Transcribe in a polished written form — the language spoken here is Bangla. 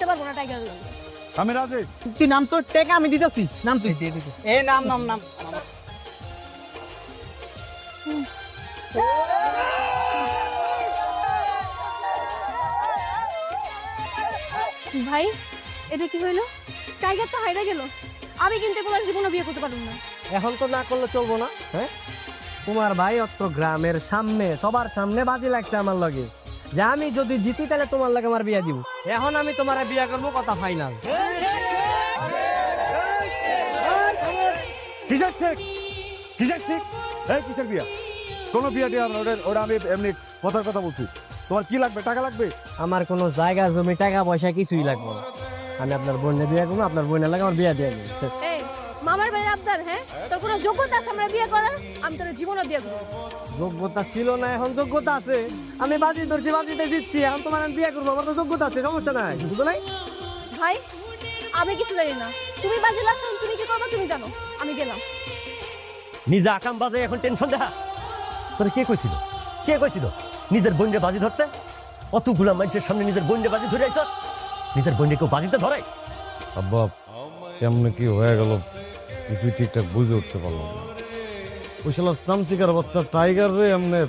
বাঁচতে পারবো না টাইগার লগে। আমি রাজি। তুই নাম তো টেকা আমি দিতেছি নাম তুই দিয়ে দিবি এ নাম নাম নাম ভাই এটা কি হইলো? টাইগার তো হাইরা গেল। আমি কিন্তু এগুলো জীবনে বিয়ে করতে পারবো না। এখন তো না করলে চলবো না। হ্যাঁ তোমার ভাই অত গ্রামের সামনে সবার সামনে বাজি লাগছে আমার লগে যে আমি যদি জিতি তাহলে তোমার লাগে আমার বিয়া দিব। এখন আমি তোমার বিয়া করবো, কথা ফাইনাল। কিসের ঠিক কিসের ঠিক এই কিসের বিয়া? কোনো বিয়া দিয়ে ওরা আমি এমনি কথার কথা বলছি। তোমার কি লাগবে? টাকা লাগবে? আমার কোনো জায়গা জমি টাকা পয়সা কিছুই লাগবে না। আমি আপনার বোনের বিয়া করবো, আপনার বোনের লাগে আমার বিয়া দিয়ে দেবো। এই মামার বাড়ির আবদার, হ্যাঁ তোর কোনো যোগ্যতা আছে আমরা বিয়ে করার? আমি তোর জীবনে বিয়ে করবো। যোগ্যতা ছিল না, এখন যোগ্যতা আছে। আমি বাজি ধরছি, বাজিতে জিতছি, এখন তোমার আমি বিয়ে করবো, আমার তো যোগ্যতা আছে, সমস্যা নাই। বুঝলো নাই? ভাই আমি কিছু জানি না, তুমি বাজে লাগছো, তুমি কি করবে তুমি জানো। আমি গেলাম। নিজে আকাম বাজে এখন টেনশন দেখা। তোরে কে কইছিল নিজের বোনরে বাজি ধরতে? অতগুলা মানুষের সামনে নিজের বোনরে বাজি ধরে আইছ? নিজের বোনরে কেউ বাজিতে ধরাই? আব্বা কেমনে কি হয়ে গেল কিছুই ঠিকঠাক বুঝে উঠতে পারলাম না। ওই শালা চামচিকার বাচ্চা টাইগার রে এমনি